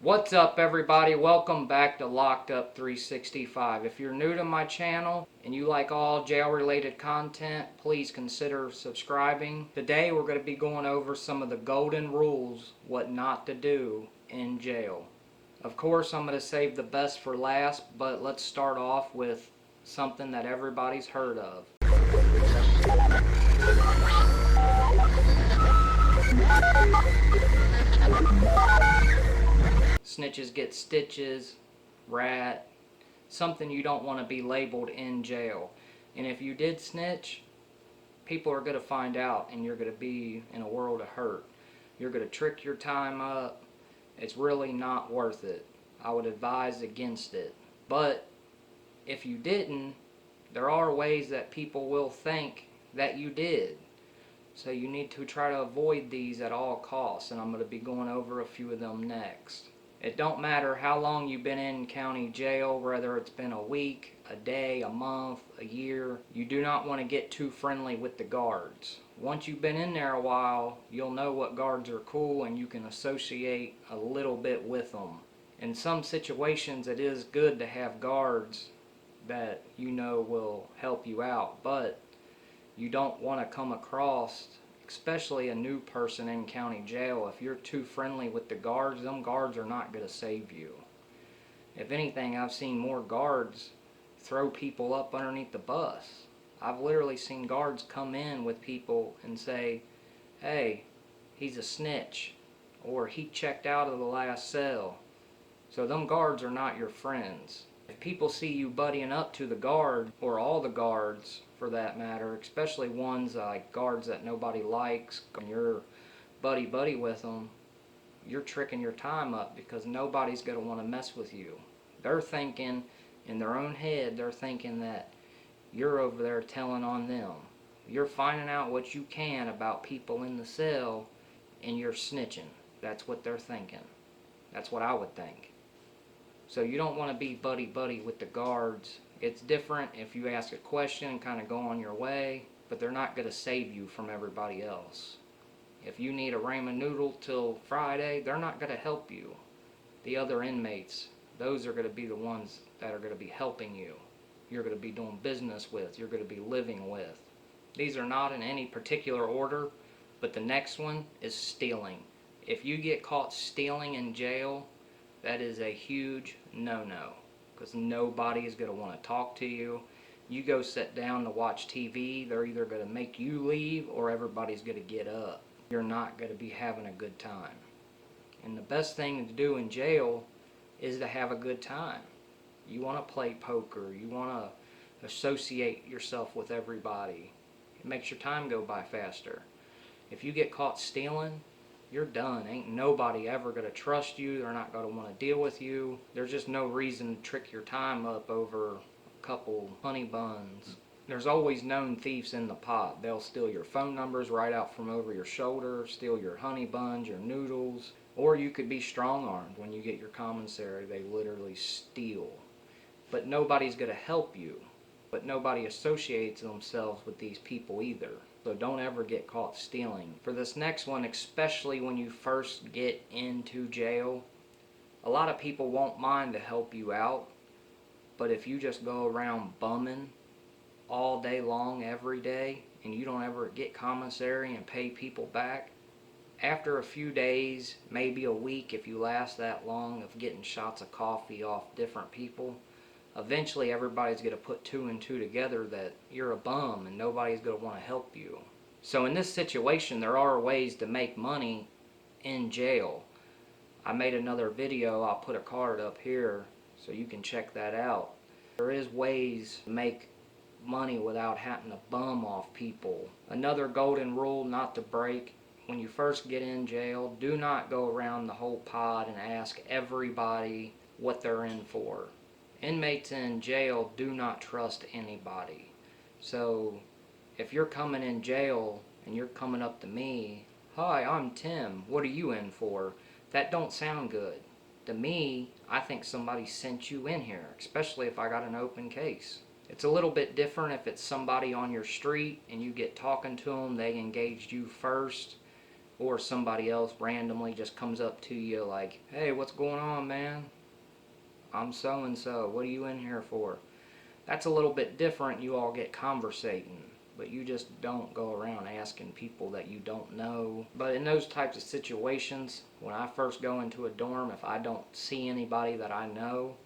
What's up, everybody? Welcome back to Locked Up 365. If you're new to my channel and you like all jail related content, please consider subscribing. Today we're going to be going over some of the golden rules, what not to do in jail. Of course, I'm going to save the best for last, but let's start off with something that everybody's heard of. Snitches get stitches, rat, something you don't want to be labeled in jail. And if you did snitch, people are going to find out and you're going to be in a world of hurt. You're going to trick your time up. It's really not worth it. I would advise against it. But if you didn't, there are ways that people will think that you did. So you need to try to avoid these at all costs, and I'm going to be going over a few of them next. It don't matter how long you've been in county jail, whether it's been a week, a day, a month, a year. You do not want to get too friendly with the guards. Once you've been in there a while, you'll know what guards are cool and you can associate a little bit with them. In some situations, it is good to have guards that you know will help you out, but you don't want to come across, especially a new person in county jail, if you're too friendly with the guards, them guards are not going to save you. If anything, I've seen more guards throw people up underneath the bus. I've literally seen guards come in with people and say, hey, he's a snitch, or he checked out of the last cell. So them guards are not your friends. If people see you buddying up to the guard, or all the guards for that matter, especially ones like guards that nobody likes, and you're buddy with them, you're tricking your time up because nobody's going to want to mess with you. They're thinking, in their own head, they're thinking that you're over there telling on them. You're finding out what you can about people in the cell and you're snitching. That's what they're thinking. That's what I would think. So you don't want to be buddy with the guards. It's different if you ask a question and kind of go on your way, but they're not going to save you from everybody else. If you need a ramen noodle till Friday, they're not going to help you. The other inmates, those are going to be the ones that are going to be helping you. You're going to be doing business with, you're going to be living with. These are not in any particular order, but the next one is stealing. If you get caught stealing in jail, that is a huge no-no, because nobody is going to want to talk to you. You go sit down to watch TV, they're either going to make you leave or everybody's going to get up. You're not going to be having a good time. And the best thing to do in jail is to have a good time. You want to play poker, you want to associate yourself with everybody. It makes your time go by faster. If you get caught stealing, you're done. Ain't nobody ever going to trust you. They're not going to want to deal with you. There's just no reason to trick your time up over a couple honey buns. There's always known thieves in the pot. They'll steal your phone numbers right out from over your shoulder, steal your honey buns, your noodles, or you could be strong-armed when you get your commissary. They literally steal. But nobody's going to help you. But nobody associates themselves with these people either. So don't ever get caught stealing. For this next one, especially when you first get into jail, a lot of people won't mind to help you out, but if you just go around bumming all day long every day and you don't ever get commissary and pay people back, after a few days, maybe a week if you last that long of getting shots of coffee off different people, eventually everybody's going to put two and two together that you're a bum and nobody's going to want to help you. So in this situation, there are ways to make money in jail. I made another video, I'll put a card up here so you can check that out. There is ways to make money without having to bum off people. Another golden rule not to break: when you first get in jail, do not go around the whole pod and ask everybody what they're in for. Inmates in jail do not trust anybody. So if you're coming in jail and you're coming up to me, hi, I'm Tim, what are you in for? That don't sound good. To me, I think somebody sent you in here, especially if I got an open case. It's a little bit different if it's somebody on your street and you get talking to them, they engaged you first, or somebody else randomly just comes up to you like, hey, what's going on, man? I'm so and so. What are you in here for? That's a little bit different. You all get conversating, but you just don't go around asking people that you don't know. But in those types of situations, when I first go into a dorm, if I don't see anybody that I know,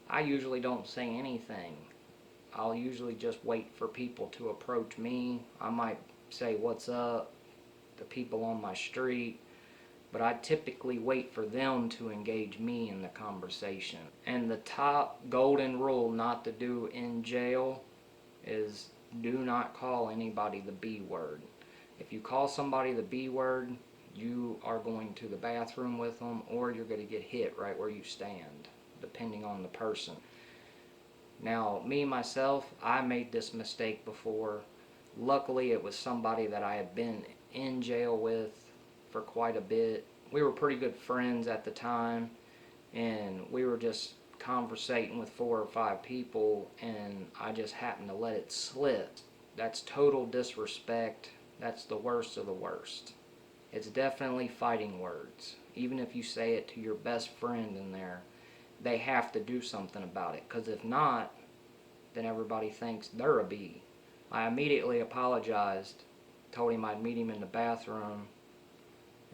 I usually don't say anything. I'll usually just wait for people to approach me. I might say what's up to people on my street, but I typically wait for them to engage me in the conversation. And the top golden rule not to do in jail is do not call anybody the B word. If you call somebody the B word, you are going to the bathroom with them, or you're going to get hit right where you stand, depending on the person. Now, me myself, I made this mistake before. Luckily, it was somebody that I had been in jail with for quite a bit. We were pretty good friends at the time, and we were just conversating with 4 or 5 people, and I just happened to let it slip. That's total disrespect. That's the worst of the worst. It's definitely fighting words. Even if you say it to your best friend in there, they have to do something about it, because if not, then everybody thinks they're a B. I immediately apologized, told him I'd meet him in the bathroom,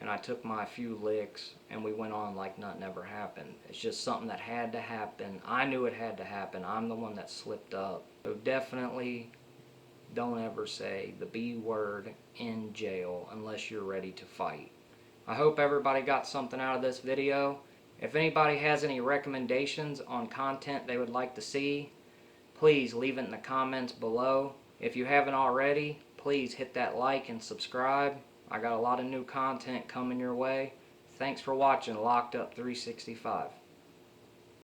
and I took my few licks, and we went on like nothing ever happened. It's just something that had to happen. I knew it had to happen. I'm the one that slipped up. So definitely don't ever say the B word in jail unless you're ready to fight. I hope everybody got something out of this video. If anybody has any recommendations on content they would like to see, please leave it in the comments below. If you haven't already, please hit that like and subscribe. I got a lot of new content coming your way. Thanks for watching Locked Up 365.